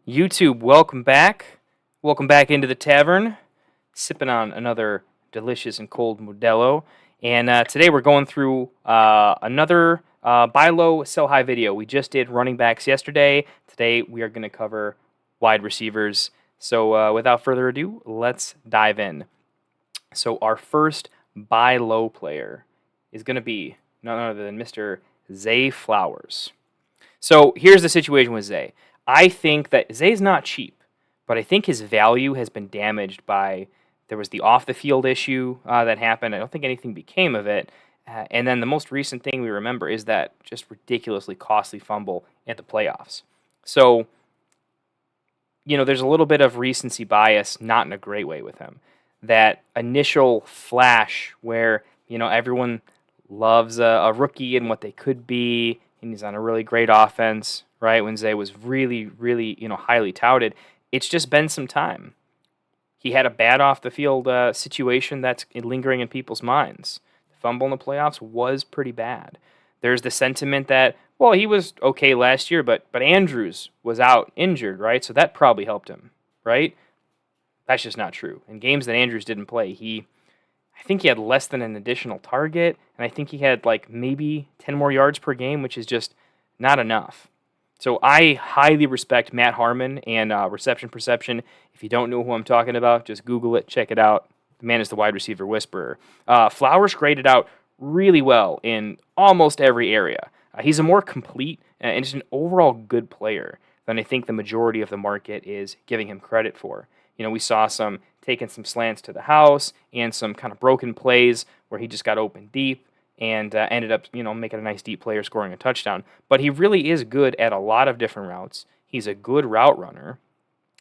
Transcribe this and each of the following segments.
YouTube, welcome back. Welcome back into the tavern, sipping on another delicious and cold Modelo. And today we're going through another buy low, sell high video. We just did running backs yesterday. Today we are going to cover wide receivers. So without further ado, let's dive in. So our first buy low player is going to be none other than Mr. Zay Flowers. So here's the situation with Zay. I think that Zay's not cheap, but I think his value has been damaged by there was the off the field issue that happened. I don't think anything became of it. And then the most recent thing we remember is that just ridiculously costly fumble at the playoffs. So, there's a little bit of recency bias, not in a great way with him. That initial flash where, everyone loves a rookie and what they could be, and he's on a really great offense, right? When Zay was really, really, highly touted, it's just been some time. He had a bad off the field situation that's lingering in people's minds. The fumble in the playoffs was pretty bad. There's the sentiment that, well, he was okay last year, but Andrews was out injured, right? So that probably helped him, right? That's just not true. In games that Andrews didn't play, I think he had less than an additional target, and I think he had maybe 10 more yards per game, which is just not enough. So I highly respect Matt Harmon and reception perception. If you don't know who I'm talking about, just Google it, check it out. The man is the wide receiver whisperer. Flowers graded out really well in almost every area. He's a more complete and just an overall good player than I think the majority of the market is giving him credit for. We saw some taking some slants to the house and some kind of broken plays where he just got open deep and ended up, making a nice deep play or scoring a touchdown. But he really is good at a lot of different routes. He's a good route runner,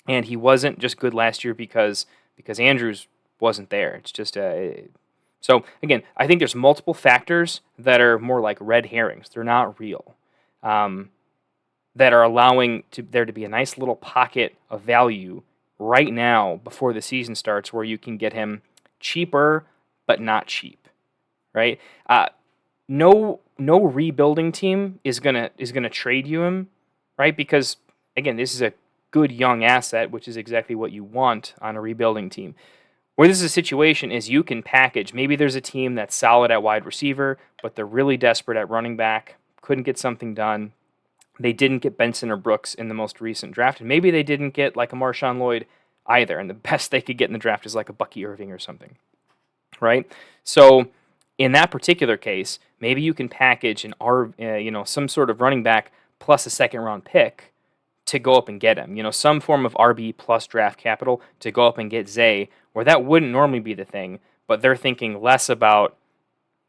and he wasn't just good last year because Andrews wasn't there. It's just so again, I think there's multiple factors that are more like red herrings. They're not real. That are allowing there to be a nice little pocket of value right now before the season starts where you can get him cheaper but not cheap, right? No rebuilding team is gonna trade you him, right? Because again, this is a good young asset, which is exactly what you want on a rebuilding team. Where this is a situation is you can package. Maybe there's a team that's solid at wide receiver, but they're really desperate at running back, couldn't get something done. They didn't get Benson or Brooks in the most recent draft, and maybe they didn't get like a Marshawn Lloyd either, and the best they could get in the draft is like a Bucky Irving or something, right? So in that particular case, maybe you can package some sort of running back plus a second round pick to go up and get him. Some form of RB plus draft capital to go up and get Zay, where that wouldn't normally be the thing, but they're thinking less about.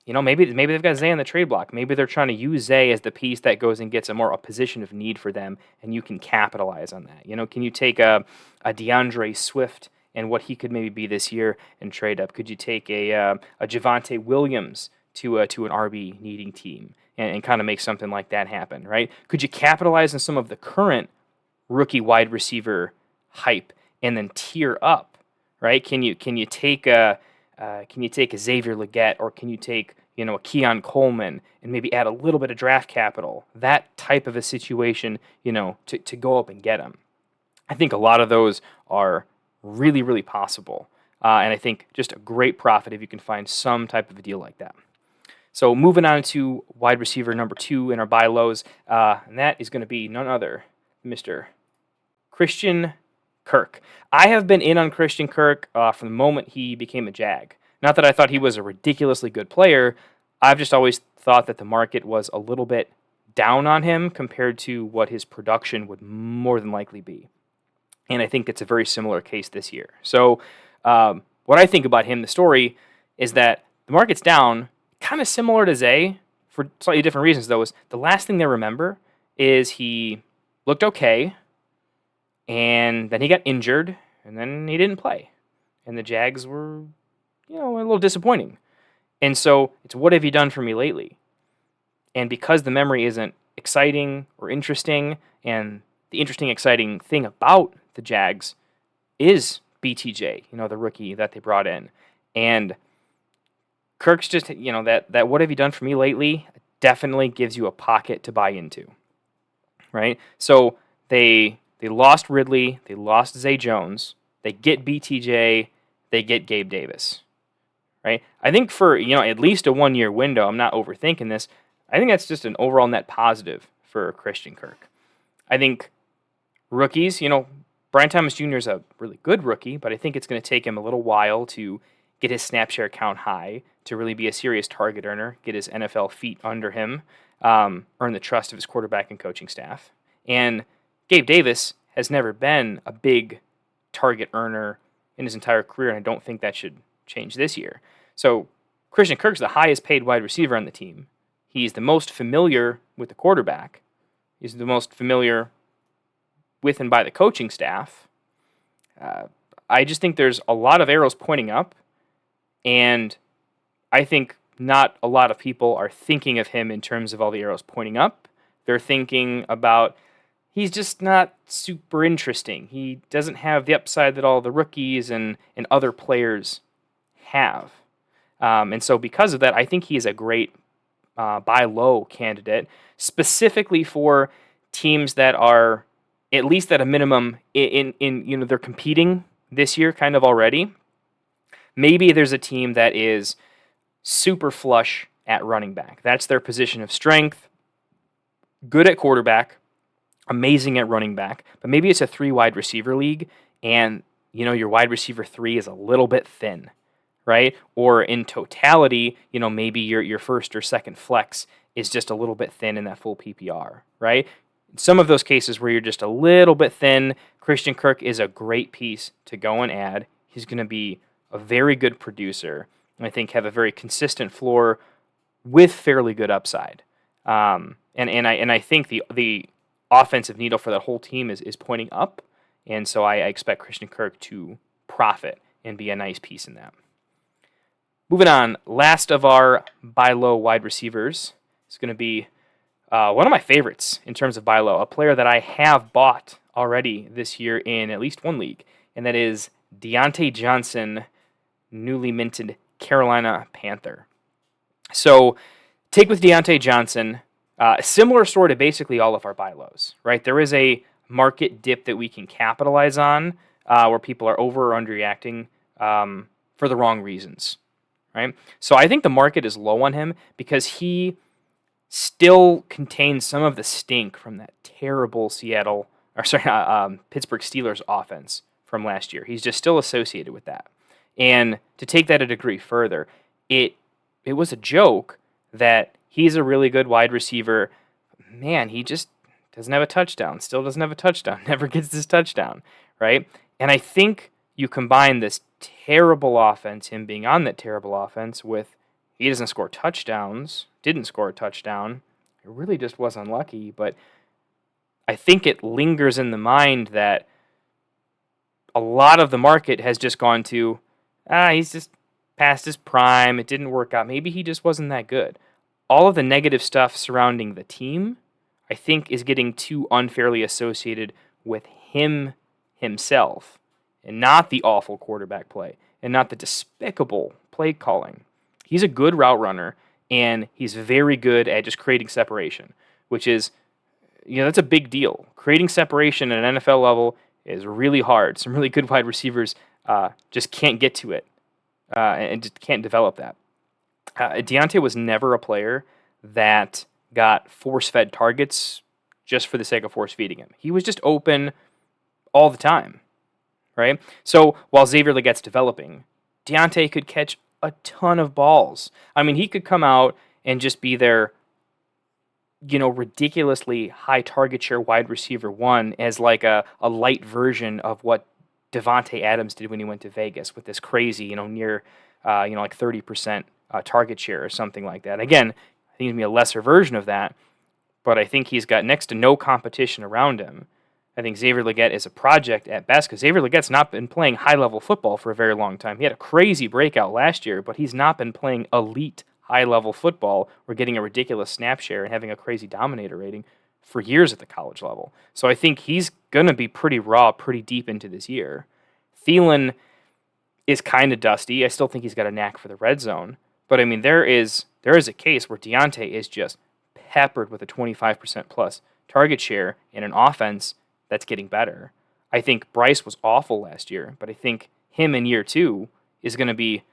Maybe they've got Zay on the trade block. Maybe they're trying to use Zay as the piece that goes and gets a position of need for them, and you can capitalize on that. Can you take a DeAndre Swift and what he could maybe be this year and trade up? Could you take a Javonte Williams to an RB needing team and kind of make something like that happen, right? Could you capitalize on some of the current rookie wide receiver hype and then tier up, right? Can you take a Xavier Legette, or can you take a Keon Coleman and maybe add a little bit of draft capital? That type of a situation, to go up and get him. I think a lot of those are really, really possible, and I think just a great profit if you can find some type of a deal like that. So moving on to wide receiver number 2 in our buy lows, and that is going to be none other than Mr. Christian Kirk. I have been in on Christian Kirk from the moment he became a Jag. Not that I thought he was a ridiculously good player. I've just always thought that the market was a little bit down on him compared to what his production would more than likely be. And I think it's a very similar case this year. So what I think about him, the story, is that the market's down, kind of similar to Zay, for slightly different reasons, though, is the last thing they remember is he looked okay, and then he got injured, and then he didn't play. And the Jags were, a little disappointing. And so it's what have you done for me lately? And because the memory isn't exciting or interesting, and the interesting, exciting thing about the Jags is BTJ, the rookie that they brought in. And Kirk's just, that what have you done for me lately definitely gives you a pocket to buy into, right? So they They lost Ridley. They lost Zay Jones. They get BTJ. They get Gabe Davis. Right? I think for at least a 1-year window, I'm not overthinking this. I think that's just an overall net positive for Christian Kirk. I think rookies, Brian Thomas Jr. is a really good rookie, but I think it's going to take him a little while to get his snap share count high, to really be a serious target earner, get his NFL feet under him, earn the trust of his quarterback and coaching staff. And Gabe Davis has never been a big target earner in his entire career, and I don't think that should change this year. So Christian Kirk's the highest paid wide receiver on the team. He's the most familiar with the quarterback. He's the most familiar with and by the coaching staff. I just think there's a lot of arrows pointing up, and I think not a lot of people are thinking of him in terms of all the arrows pointing up. They're thinking about he's just not super interesting. He doesn't have the upside that all the rookies and other players have. And so because of that, I think he's a great buy low candidate, specifically for teams that are at least at a minimum in they're competing this year kind of already. Maybe there's a team that is super flush at running back. That's their position of strength. Good at quarterback, amazing at running back, but maybe it's a 3 wide receiver league and your wide receiver 3 is a little bit thin, right? Or in totality, maybe your first or second flex is just a little bit thin in that full PPR, right? In some of those cases where you're just a little bit thin, Christian Kirk is a great piece to go and add. He's going to be a very good producer, and I think have a very consistent floor with fairly good upside. And I think the offensive needle for that whole team is pointing up, and so I expect Christian Kirk to profit and be a nice piece in that. Moving on, last of our buy low wide receivers is going to be one of my favorites in terms of buy low, a player that I have bought already this year in at least one league, and that is Deontay Johnson, newly minted Carolina Panther. So take with Deontay Johnson, a similar story to basically all of our buy lows, right? There is a market dip that we can capitalize on where people are over or underreacting for the wrong reasons, right? So I think the market is low on him because he still contains some of the stink from that terrible Pittsburgh Steelers offense from last year. He's just still associated with that. And to take that a degree further, it was a joke that he's a really good wide receiver. Man, he just doesn't have a touchdown. Still doesn't have a touchdown. Never gets this touchdown, right? And I think you combine this terrible offense, him being on that terrible offense, with he doesn't score touchdowns, didn't score a touchdown. It really just was unlucky. But I think it lingers in the mind that a lot of the market has just gone to, he's just past his prime. It didn't work out. Maybe he just wasn't that good. All of the negative stuff surrounding the team, I think, is getting too unfairly associated with himself, and not the awful quarterback play, and not the despicable play calling. He's a good route runner, and he's very good at just creating separation, which is, that's a big deal. Creating separation at an NFL level is really hard. Some really good wide receivers just can't get to it and just can't develop that. Deontay was never a player that got force-fed targets just for the sake of force-feeding him. He was just open all the time, right? So while Xavier Legette's developing, Deontay could catch a ton of balls. I mean, he could come out and just be their, ridiculously high target share wide receiver 1 as like a light version of what Devontae Adams did when he went to Vegas with this crazy, near, like 30% target share or something like that. Again, I think he's going to be a lesser version of that, but I think he's got next to no competition around him. I think Xavier Legette is a project at best because Xavier Legette's not been playing high-level football for a very long time. He had a crazy breakout last year, but he's not been playing elite high-level football or getting a ridiculous snap share and having a crazy dominator rating for years at the college level. So I think he's going to be pretty raw, pretty deep into this year. Thielen is kind of dusty. I still think he's got a knack for the red zone. But, I mean, there is a case where Deontay is just peppered with a 25% plus target share in an offense that's getting better. I think Bryce was awful last year, but I think him in year 2 is going to be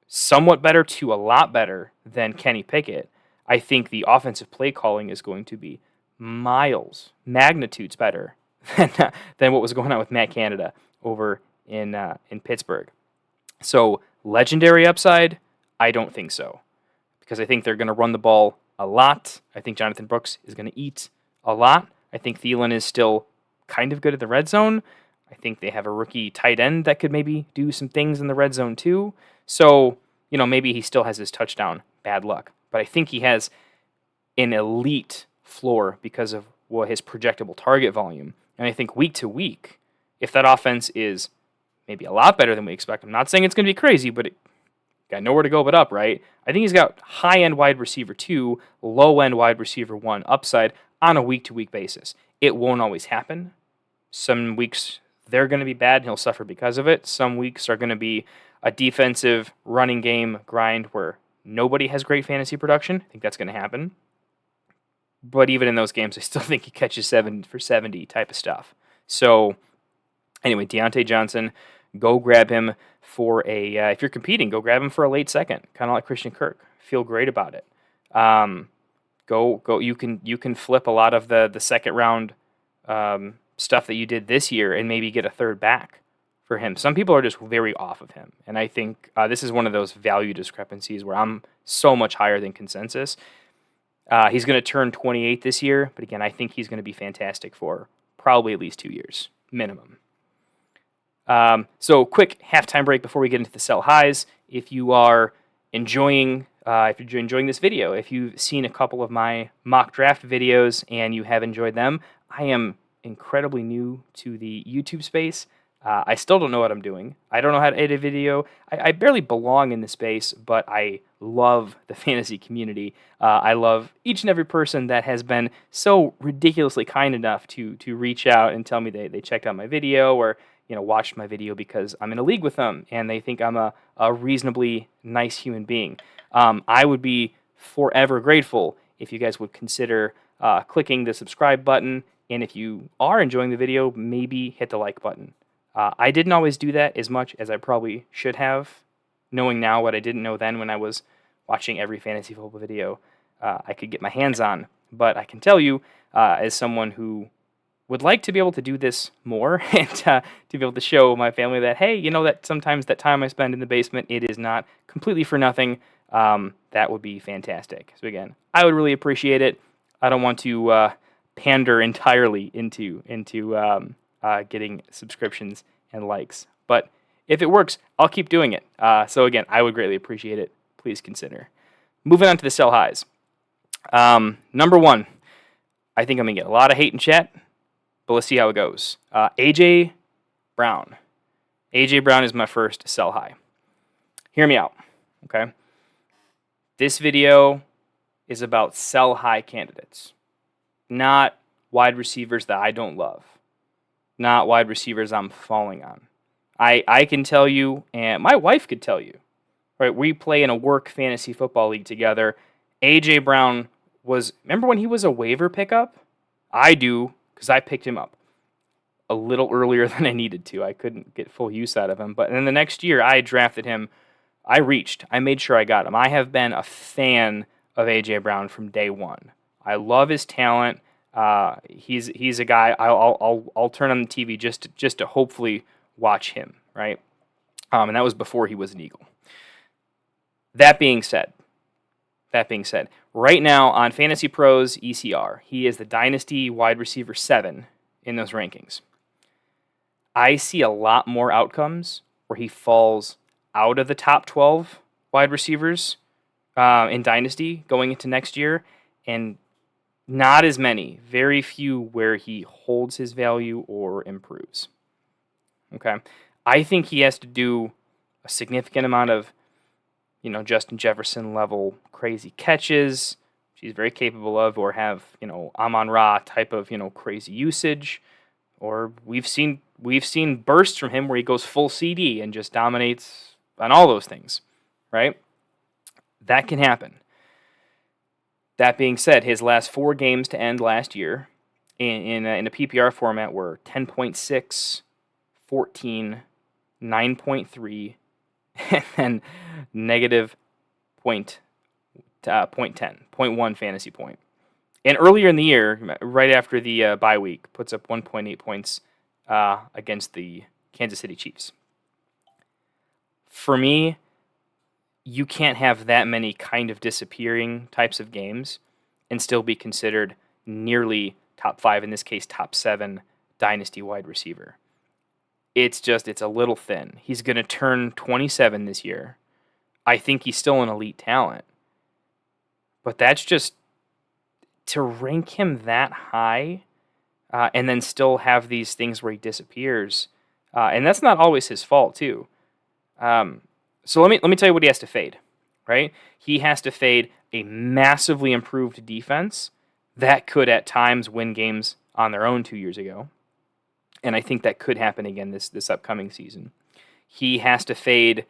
somewhat better to a lot better than Kenny Pickett. I think the offensive play calling is going to be magnitudes better than what was going on with Matt Canada over in Pittsburgh. So legendary upside, I don't think so, because I think they're going to run the ball a lot. I think Jonathan Brooks is going to eat a lot. I think Thielen is still kind of good at the red zone. I think they have a rookie tight end that could maybe do some things in the red zone too. So, maybe he still has his touchdown bad luck, but I think he has an elite floor because of his projectable target volume. And I think week to week, if that offense is maybe a lot better than we expect, I'm not saying it's going to be crazy, but it got nowhere to go but up, right? I think he's got high-end wide receiver 2, low-end wide receiver 1 upside on a week-to-week basis. It won't always happen. Some weeks they're going to be bad and he'll suffer because of it. Some weeks are going to be a defensive running game grind where nobody has great fantasy production. I think that's going to happen. But even in those games, I still think he catches 7 for 70 type of stuff. So anyway, Deontay Johnson, go grab him for if you're competing, go grab him for a late second, kind of like Christian Kirk. Feel great about it. Go. You can flip a lot of the second round stuff that you did this year and maybe get a third back for him. Some people are just very off of him, and I think this is one of those value discrepancies where I'm so much higher than consensus. He's going to turn 28 this year, but again, I think he's going to be fantastic for probably at least 2 years minimum. So quick halftime break before we get into the sell highs. If you are enjoying this video, if you've seen a couple of my mock draft videos and you have enjoyed them, I am incredibly new to the YouTube space. I still don't know what I'm doing. I don't know how to edit a video. I barely belong in the space, but I love the fantasy community. I love each and every person that has been so ridiculously kind enough to reach out and tell me they checked out my video or watched my video because I'm in a league with them and they think I'm a reasonably nice human being. I would be forever grateful if you guys would consider clicking the subscribe button, and if you are enjoying the video, maybe hit the like button. I didn't always do that as much as I probably should have, knowing now what I didn't know then when I was watching every fantasy football video I could get my hands on. But I can tell you, as someone who would like to be able to do this more and to be able to show my family that, hey, that sometimes that time I spend in the basement, it is not completely for nothing, that would be fantastic. So again, I would really appreciate it. I don't want to pander entirely into getting subscriptions and likes. But if it works, I'll keep doing it. So again, I would greatly appreciate it. Please consider. Moving on to the sell highs. Number 1, I think I'm going to get a lot of hate in chat, but let's see how it goes. A.J. Brown. A.J. Brown is my first sell high. Hear me out, okay? This video is about sell high candidates, not wide receivers that I don't love. Not wide receivers I'm falling on. I can tell you, and my wife could tell you, right? We play in a work fantasy football league together. A.J. Brown remember when he was a waiver pickup? I do, because I picked him up a little earlier than I needed to. I couldn't get full use out of him. But then the next year, I drafted him. I made sure I got him. I have been a fan of A.J. Brown from day one. I love his talent. He's a guy I'll turn on the TV just to hopefully watch him, right? And that was before he was an Eagle. That being said, right now on Fantasy Pros ECR, he is the Dynasty wide receiver 7 in those rankings. I see a lot more outcomes where he falls out of the top 12 wide receivers in Dynasty going into next year, and not as many, very few where he holds his value or improves. Okay, I think he has to do a significant amount of, Justin Jefferson level crazy catches, which he's very capable of, or have, Amon-Ra type of, crazy usage, or we've seen bursts from him where he goes full CD and just dominates on all those things, right? That can happen. That being said, his last 4 games to end last year, in a PPR format were 10.6, 14, 9.3, and then negative point 10, 0.1 fantasy point. And earlier in the year, right after the bye week, puts up 1.8 points against the Kansas City Chiefs. For me, you can't have that many kind of disappearing types of games and still be considered nearly top 5, in this case top 7, Dynasty wide receiver. It's a little thin. He's going to turn 27 this year. I think he's still an elite talent. But that's just, to rank him that high and then still have these things where he disappears, and that's not always his fault too. So let me tell you what he has to fade, right? He has to fade a massively improved defense that could at times win games on their own 2 years ago. And I think that could happen again this upcoming season. He has to fade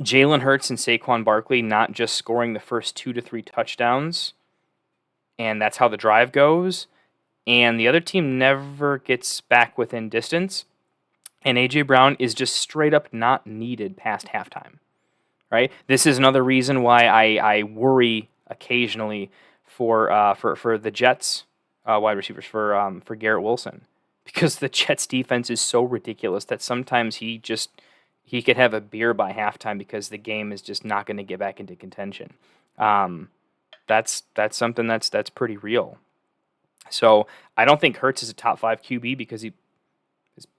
Jalen Hurts and Saquon Barkley not just scoring the first 2 to 3 touchdowns, and that's how the drive goes, and the other team never gets back within distance, and A.J. Brown is just straight up not needed past halftime, right? This is another reason why I worry occasionally for the Jets wide receivers, for Garrett Wilson, because the Jets defense is so ridiculous that sometimes he could have a beer by halftime because the game is just not going to get back into contention. That's something that's pretty real. So I don't think Hurts is a top 5 QB because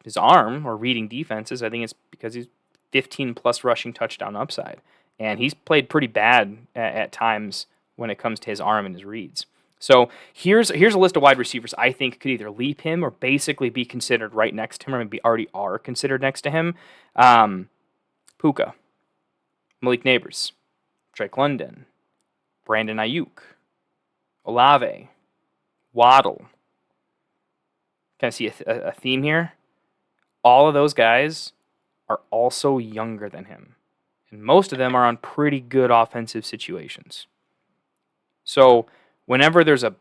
his arm or reading defenses. I think it's because he's 15 plus rushing touchdown upside, and he's played pretty bad at times when it comes to his arm and his reads. So here's a list of wide receivers I think could either leap him or basically be considered right next to him, or maybe already are considered next to him. Puka, Malik Neighbors, Drake London, Brandon Ayuk, Olave, Waddle. Kind of see a theme here? All of those guys are also younger than him, and most of them are on pretty good offensive situations. So whenever there's a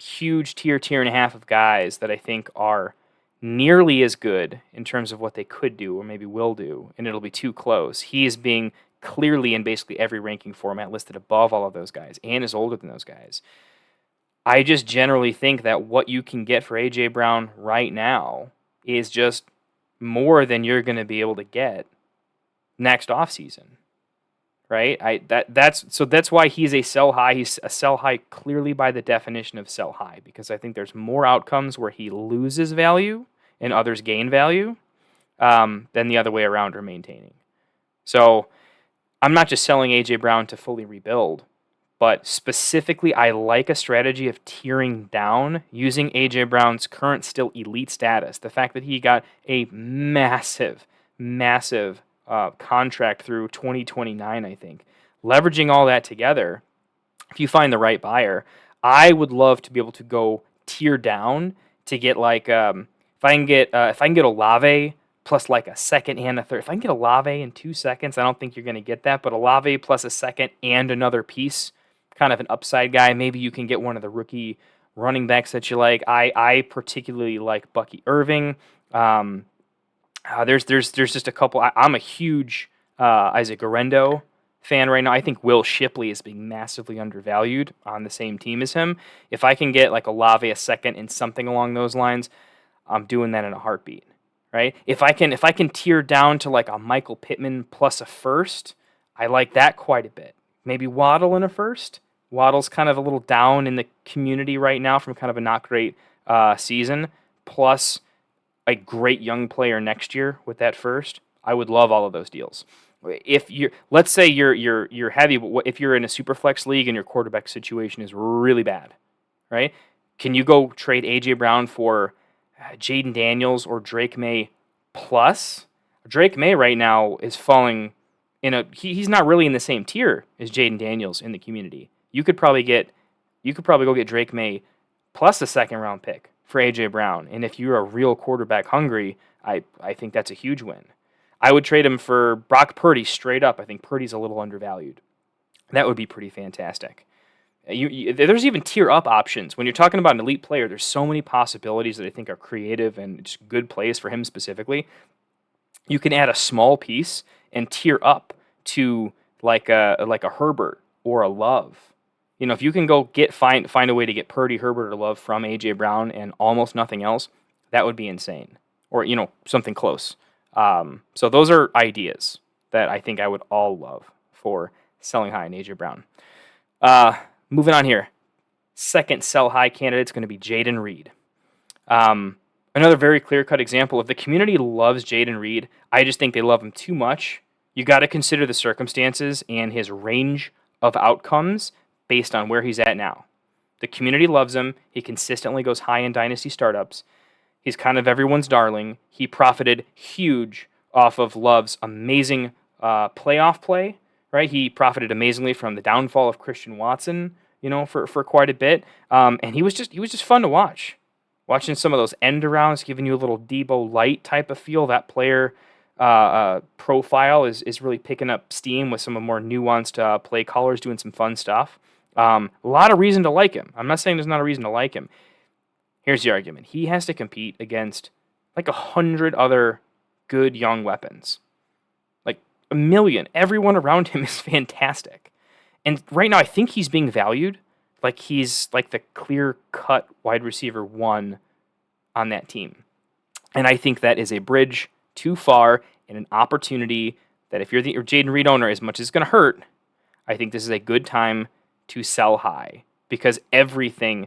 huge tier and a half of guys that I think are nearly as good in terms of what they could do or maybe will do, and it'll be too close, he is being clearly in basically every ranking format listed above all of those guys and is older than those guys. I just generally think that what you can get for A.J. Brown right now is just more than you're going to be able to get next offseason, right? That's why he's a sell high. He's a sell high clearly by the definition of sell high, because I think there's more outcomes where he loses value and others gain value than the other way around or maintaining. So I'm not just selling A.J. Brown to fully rebuild, but specifically I like a strategy of tiering down using A.J. Brown's current still elite status. The fact that he got a massive contract through 2029, I think. Leveraging all that together, if you find the right buyer, I would love to be able to go tier down to get like if I can get Olave plus like a second and a third. If I can get Olave in 2 seconds, I don't think you're going to get that, but Olave plus a second and another piece, kind of an upside guy. Maybe you can get one of the rookie running backs that you like. I particularly like Bucky Irving. There's just a couple. I'm a huge Isaac Guerrero fan right now. I think Will Shipley is being massively undervalued on the same team as him. If I can get like Olave a second and something along those lines, I'm doing that in a heartbeat, right? If I can tier down to like a Michael Pittman plus a first, I like that quite a bit. Maybe Waddle in a first. Waddle's kind of a little down in the community right now from kind of a not great season, plus a great young player next year with that first. I would love all of those deals. If let's say you're heavy, but if you're in a super flex league and your quarterback situation is really bad, right? Can you go trade A.J. Brown for Jaden Daniels or Drake May plus? Drake May right now is falling he's not really in the same tier as Jaden Daniels in the community. You could probably go get Drake May plus a second round pick for A.J. Brown. And if you're a real quarterback hungry, I think that's a huge win. I would trade him for Brock Purdy straight up. I think Purdy's a little undervalued. That would be pretty fantastic. There's even tier up options. When you're talking about an elite player, there's so many possibilities that I think are creative and just good plays for him specifically. You can add a small piece and tier up to like a Herbert or a Love. If you can go find a way to get Purdy, Herbert, or Love from AJ Brown and almost nothing else, that would be insane. Or something close. So those are ideas that I think I would all love for selling high in AJ Brown. Moving on here. Second sell high candidate is going to be Jaden Reed. Another very clear-cut example. If the community loves Jaden Reed, I just think they love him too much. You got to consider the circumstances and his range of outcomes based on where he's at now. The community loves him. He consistently goes high in Dynasty startups. He's kind of everyone's darling. He profited huge off of Love's amazing playoff play, right? He profited amazingly from the downfall of Christian Watson, for quite a bit. And he was just fun to watch. Watching some of those end arounds, giving you a little Debo Light type of feel. That player profile is really picking up steam with some of more nuanced play callers doing some fun stuff. A lot of reason to like him. I'm not saying there's not a reason to like him. Here's the argument. He has to compete against like 100 other good young weapons. Like 1 million. Everyone around him is fantastic. And right now I think he's being valued like he's like the clear-cut wide receiver 1 on that team. And I think that is a bridge too far and an opportunity that if you're the Jaden Reed owner, as much as it's going to hurt, I think this is a good time to sell high because everything,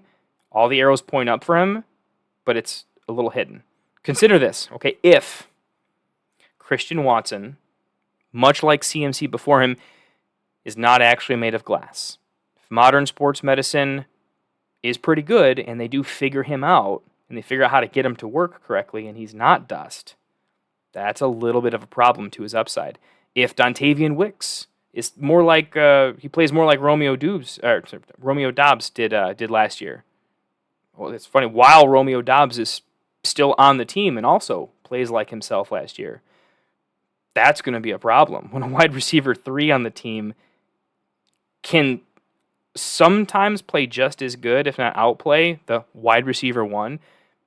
all the arrows point up for him, but it's a little hidden. Consider this, okay? If Christian Watson, much like CMC before him, is not actually made of glass, modern sports medicine is pretty good, and they do figure him out, and they figure out how to get him to work correctly, and he's not dust, that's a little bit of a problem to his upside. If Dontavian Wicks is more like he plays more like Romeo Doubs did last year. Well, it's funny. While Romeo Doubs is still on the team and also plays like himself last year, that's going to be a problem. When a wide receiver 3 on the team can sometimes play just as good, if not outplay, the wide receiver 1,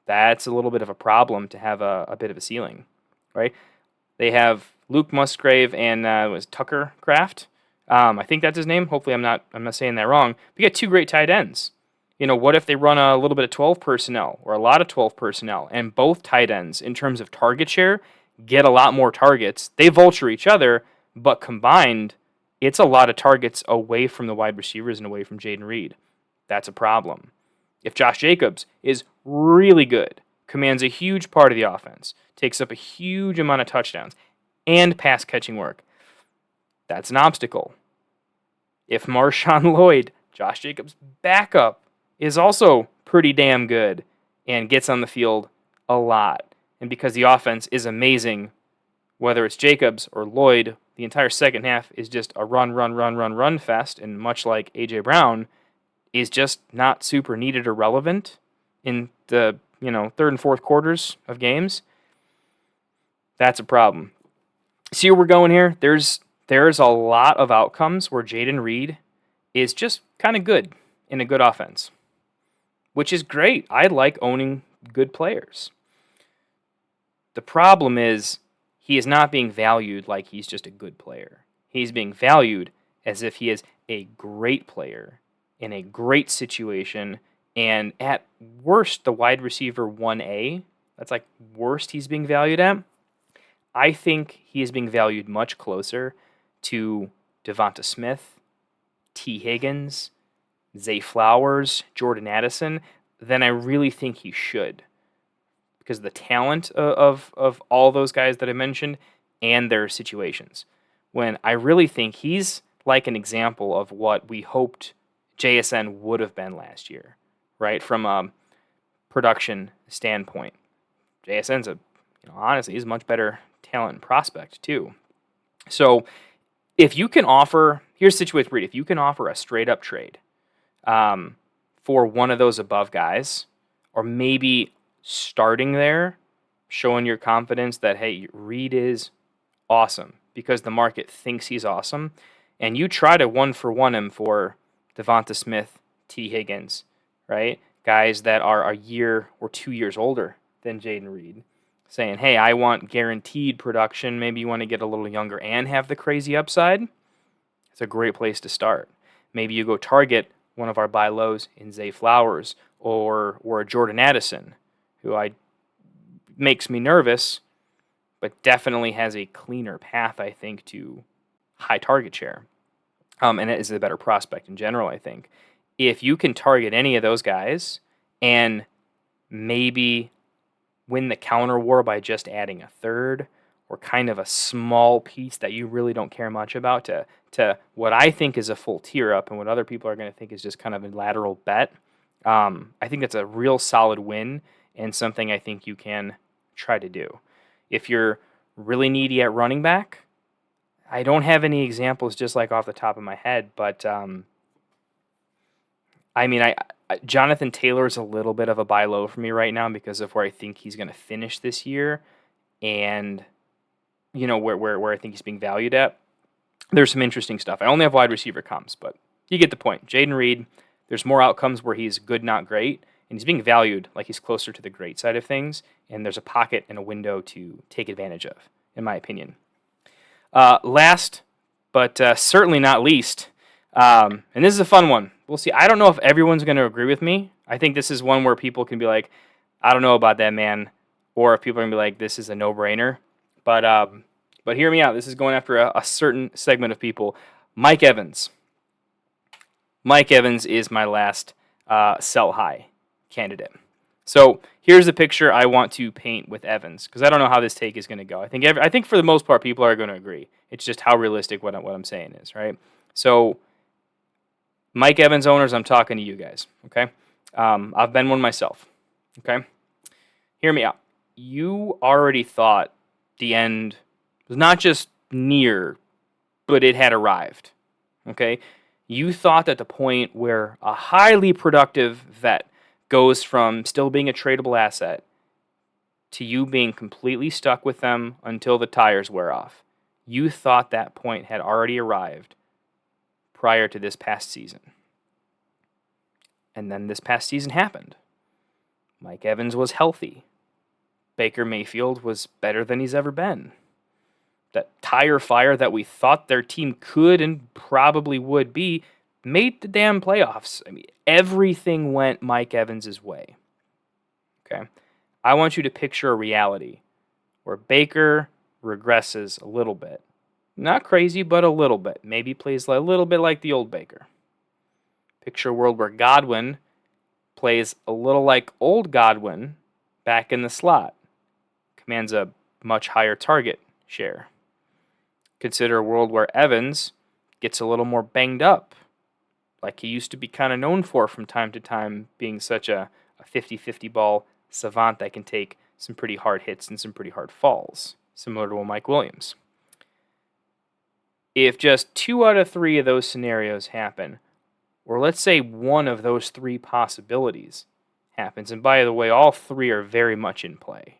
that's a little bit of a problem to have a bit of a ceiling, right? They have Luke Musgrave and was Tucker Kraft. I think that's his name. Hopefully I'm not saying that wrong. We got 2 great tight ends. What if they run a little bit of 12 personnel or a lot of 12 personnel and both tight ends in terms of target share get a lot more targets. They vulture each other, but combined, it's a lot of targets away from the wide receivers and away from Jaden Reed. That's a problem. If Josh Jacobs is really good, commands a huge part of the offense, takes up a huge amount of touchdowns and pass catching work, that's an obstacle. If Marshawn Lloyd, Josh Jacobs' backup, is also pretty damn good and gets on the field a lot, and because the offense is amazing, whether it's Jacobs or Lloyd, the entire second half is just a run fest, and much like A.J. Brown, is just not super needed or relevant in the third and fourth quarters of games. That's a problem. See where we're going here? There's a lot of outcomes where Jaden Reed is just kind of good in a good offense, which is great. I like owning good players. The problem is he is not being valued like he's just a good player. He's being valued as if he is a great player in a great situation, and at worst, the wide receiver 1A, that's like worst he's being valued at. I think he is being valued much closer to Devonta Smith, T. Higgins, Zay Flowers, Jordan Addison than I really think he should, because of the talent of all those guys that I mentioned and their situations. When I really think he's like an example of what we hoped JSN would have been last year, right? From a production standpoint. JSN's honestly, he's a much better talent and prospect too. So if you can offer, here's the situation with Reed, if you can offer a straight up trade for one of those above guys, or maybe starting there, showing your confidence that, hey, Reed is awesome because the market thinks he's awesome, and you try to 1-for-1 him for Devonta Smith T. Higgins, right? Guys that are a year or 2 years older than Jaden Reed, saying, hey, I want guaranteed production. Maybe you want to get a little younger and have the crazy upside. It's a great place to start. Maybe you go target one of our buy lows in Zay Flowers or a Jordan Addison, who makes me nervous, but definitely has a cleaner path, I think, to high target share. And it is a better prospect in general, I think. If you can target any of those guys and maybe win the counter war by just adding a third or kind of a small piece that you really don't care much about to what I think is a full tier up and what other people are going to think is just kind of a lateral bet, I think that's a real solid win and something I think you can try to do. If you're really needy at running back, I don't have any examples just like off the top of my head, but Jonathan Taylor is a little bit of a buy low for me right now because of where I think he's going to finish this year and where I think he's being valued at. There's some interesting stuff. I only have wide receiver comps, but you get the point. Jaden Reed, there's more outcomes where he's good, not great, and he's being valued like he's closer to the great side of things, and there's a pocket and a window to take advantage of, in my opinion. Last, but certainly not least, and this is a fun one. We'll see. I don't know if everyone's going to agree with me. I think this is one where people can be like, I don't know about that, man. Or if people are going to be like, this is a no-brainer. But hear me out. This is going after a certain segment of people. Mike Evans. Mike Evans is my last sell high candidate. So here's the picture I want to paint with Evans, because I don't know how this take is going to go. I think for the most part, people are going to agree. It's just how realistic what I'm saying is, right? So Mike Evans owners, I'm talking to you guys, okay? I've been one myself, okay? Hear me out. You already thought the end was not just near, but it had arrived, okay? You thought that the point where a highly productive vet goes from still being a tradable asset to you being completely stuck with them until the tires wear off. You thought that point had already arrived prior to this past season. And then this past season happened. Mike Evans was healthy. Baker Mayfield was better than he's ever been. That tire fire that we thought their team could and probably would be made the damn playoffs. I mean, everything went Mike Evans' way. Okay? I want you to picture a reality where Baker regresses a little bit. Not crazy, but a little bit. Maybe plays a little bit like the old Baker. Picture a world where Godwin plays a little like old Godwin back in the slot. Commands a much higher target share. Consider a world where Evans gets a little more banged up, like he used to be kind of known for from time to time, being such a 50-50 ball savant that can take some pretty hard hits and some pretty hard falls, similar to a Mike Williams. If just 2 out of 3 of those scenarios happen, or let's say one of those 3 possibilities happens, and by the way, all 3 are very much in play.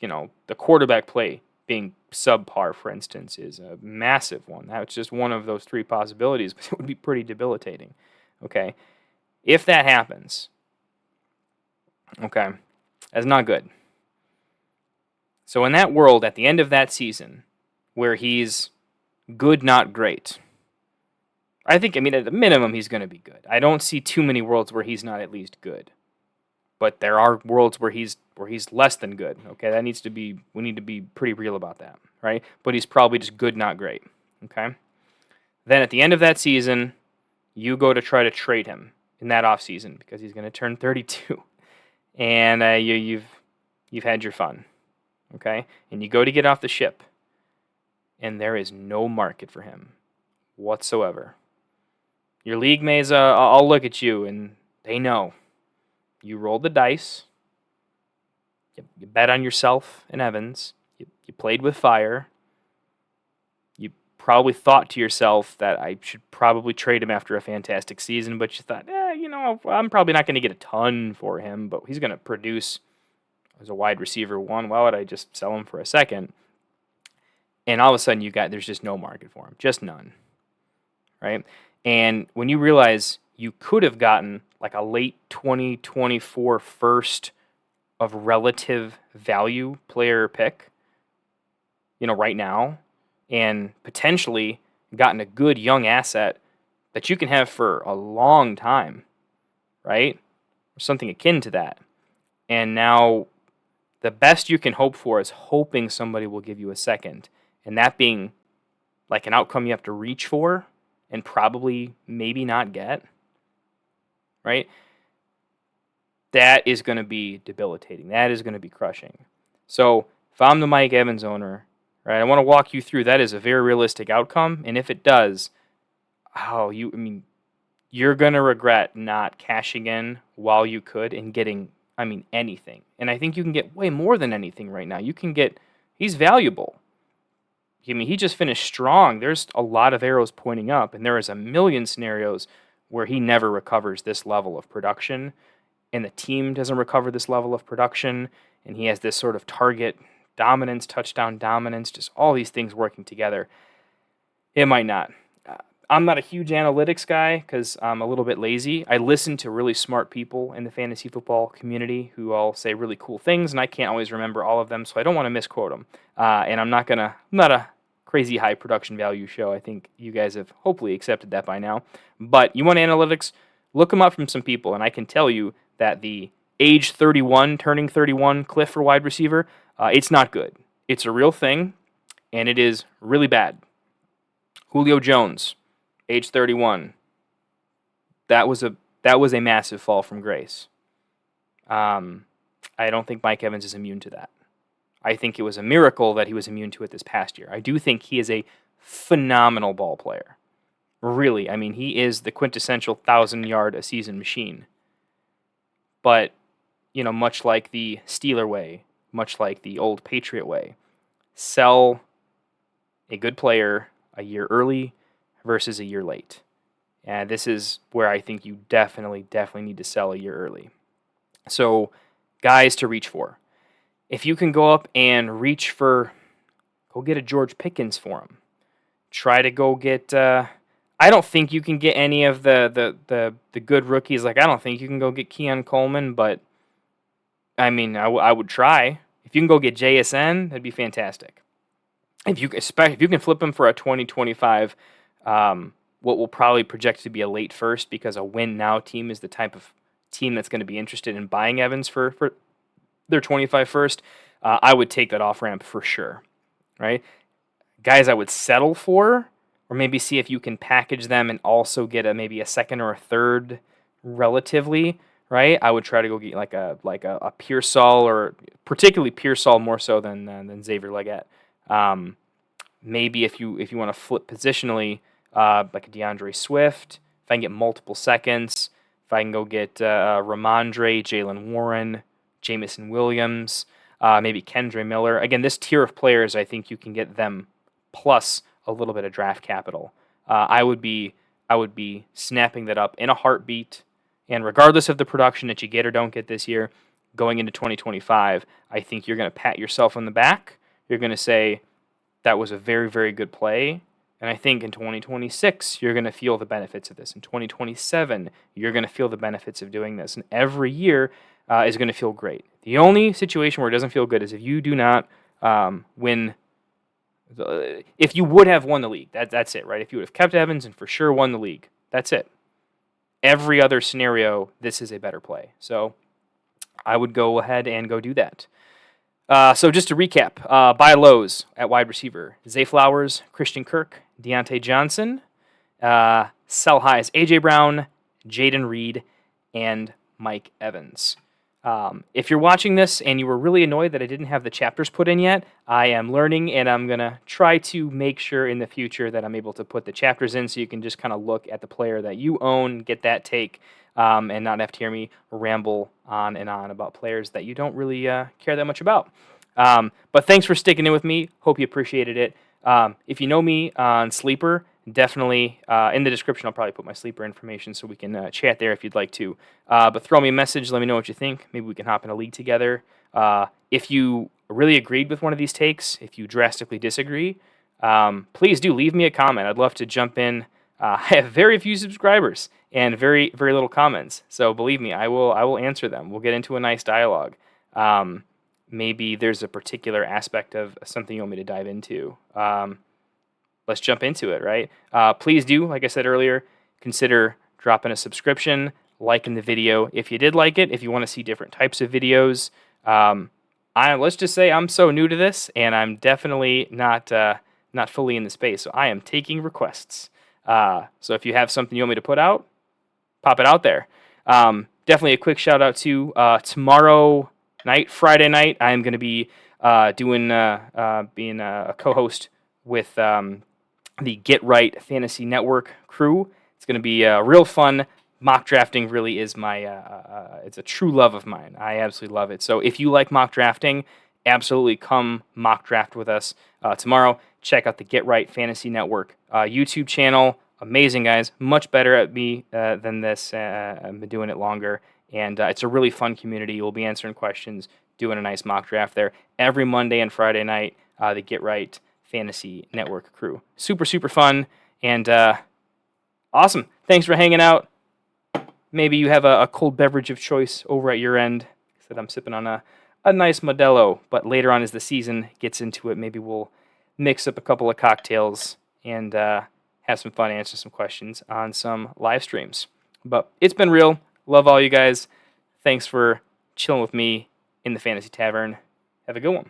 The quarterback play being subpar, for instance, is a massive one. That's just one of those 3 possibilities, but it would be pretty debilitating. Okay? If that happens, okay, that's not good. So in that world, at the end of that season, where he's good, not great, at the minimum, he's going to be good. I don't see too many worlds where he's not at least good. But there are worlds where he's less than good. Okay, we need to be pretty real about that, right? But he's probably just good, not great. Okay. Then at the end of that season, you go to try to trade him in that offseason because he's going to turn 32, and you've had your fun. Okay, and you go to get off the ship, and there is no market for him whatsoever. Your league mates, I'll look at you, and they know. You rolled the dice. You bet on yourself and Evans. You played with fire. You probably thought to yourself that I should probably trade him after a fantastic season, but you thought, I'm probably not going to get a ton for him, but he's going to produce as a wide receiver 1. Why would I just sell him for a second? And all of a sudden, there's just no market for him, just none, right? And when you realize you could have gotten like a late 2024 first of relative value player pick, right now, and potentially gotten a good young asset that you can have for a long time, right? Or something akin to that. And now the best you can hope for is hoping somebody will give you a second. And that being like an outcome you have to reach for and probably maybe not get, right? That is going to be debilitating. That is going to be crushing. So if I'm the Mike Evans owner, right, I want to walk you through that is a very realistic outcome. And if it does, you're going to regret not cashing in while you could and getting, anything. And I think you can get way more than anything right now. He's valuable. He just finished strong. There's a lot of arrows pointing up, and there is a million scenarios where he never recovers this level of production, and the team doesn't recover this level of production, and he has this sort of target dominance, touchdown dominance, just all these things working together. It might not. I'm not a huge analytics guy because I'm a little bit lazy. I listen to really smart people in the fantasy football community who all say really cool things, and I can't always remember all of them, so I don't want to misquote them. And I'm not a crazy high production value show. I think you guys have hopefully accepted that by now. But you want analytics, look them up from some people, and I can tell you that the age 31, turning 31 cliff for wide receiver, it's not good. It's a real thing, and it is really bad. Julio Jones, age 31. That was a massive fall from grace. I don't think Mike Evans is immune to that. I think it was a miracle that he was immune to it this past year. I do think he is a phenomenal ball player. Really, he is the quintessential 1,000-yard-a-season machine. But, much like the Steeler way, much like the old Patriot way, sell a good player a year early versus a year late. And this is where I think you definitely need to sell a year early. So, guys to reach for. If you can go up and go get a George Pickens for him. Try to go get, I don't think you can get any of the good rookies. Like, I don't think you can go get Keon Coleman, but, I would try. If you can go get JSN, that'd be fantastic. If you can flip him for a 2025, what will probably project to be a late first, because a win now team is the type of team that's going to be interested in buying Evans for their 25 first, I would take that off ramp for sure, right? Guys I would settle for, or maybe see if you can package them and also get maybe a second or a third relatively, right? I would try to go get like a Pearsall, or particularly Pearsall more so than Xavier Legette. Maybe if you want to flip positionally, like a DeAndre Swift, if I can get multiple seconds, if I can go get Ramondre, Jalen Warren, Jamison Williams, maybe Kendre Miller. Again, this tier of players, I think you can get them plus a little bit of draft capital. I would be snapping that up in a heartbeat. And regardless of the production that you get or don't get this year, going into 2025, I think you're going to pat yourself on the back. You're going to say, that was a very, very good play. And I think in 2026, you're going to feel the benefits of this. In 2027, you're going to feel the benefits of doing this. And every year is going to feel great. The only situation where it doesn't feel good is if you do not win. If you would have won the league, that's it, right? If you would have kept Evans and for sure won the league, that's it. Every other scenario, this is a better play. So I would go ahead and go do that. So just to recap, buy lows at wide receiver: Zay Flowers, Christian Kirk, Deontay Johnson. Sell highs: A.J. Brown, Jaden Reed, and Mike Evans. If you're watching this and you were really annoyed that I didn't have the chapters put in yet, I am learning, and I'm going to try to make sure in the future that I'm able to put the chapters in so you can just kind of look at the player that you own, get that take, and not have to hear me ramble on and on about players that you don't really care that much about. But thanks for sticking in with me. Hope you appreciated it. If you know me on Sleeper, definitely in the description I'll probably put my Sleeper information so we can chat there if you'd like to. But throw me a message, let me know what you think. Maybe we can hop in a league together. If you really agreed with one of these takes, if you drastically disagree, please do leave me a comment. I'd love to jump in I have very few subscribers and very little comments. So believe me, I will answer them. We'll get into a nice dialogue. Maybe there's a particular aspect of something you want me to dive into. Let's jump into it, right? Please do, like I said earlier, consider dropping a subscription, liking the video if you did like it. If you want to see different types of videos, let's just say I'm so new to this, and I'm definitely not fully in the space. So I am taking requests. So if you have something you want me to put out, pop it out there. Definitely a quick shout out to tomorrow night, Friday night. I'm going to be being a co-host with the Get Right Fantasy Network crew. It's going to be real fun. Mock drafting really is it's a true love of mine. I absolutely love it. So if you like mock drafting, absolutely come mock draft with us tomorrow. Check out the Get Right Fantasy Network YouTube channel. Amazing, guys. Much better at me than this. I've been doing it longer. And it's a really fun community. We'll be answering questions, doing a nice mock draft there. Every Monday and Friday night, the Get Right Fantasy Network crew. Super fun and awesome. Thanks for hanging out. Maybe you have a cold beverage of choice over at your end. I said I'm sipping on a nice Modelo, but later on as the season gets into it, maybe we'll mix up a couple of cocktails and have some fun, answer some questions on some live streams. But it's been real. Love all you guys. Thanks for chilling with me in the Fantasy Tavern. Have a good one.